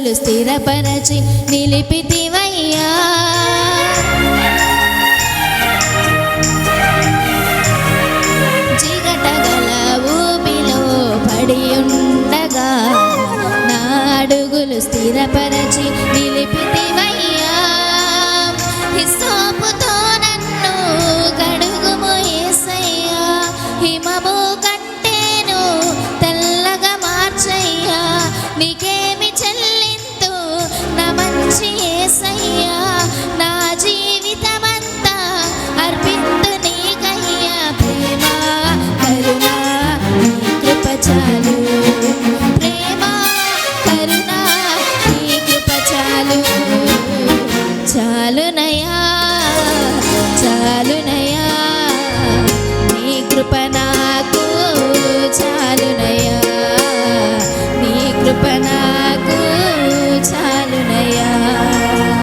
అడుగులు స్థిరపరచి నిలిపితివయ్యా. జిగటగల ఊబిలో పడి ఉండగా నా అడుగులు స్థిరపరచి నిలిపితివయ్యా. హిస్సోపుతో నన్ను కడుగుము యేసయ్యా, హిమము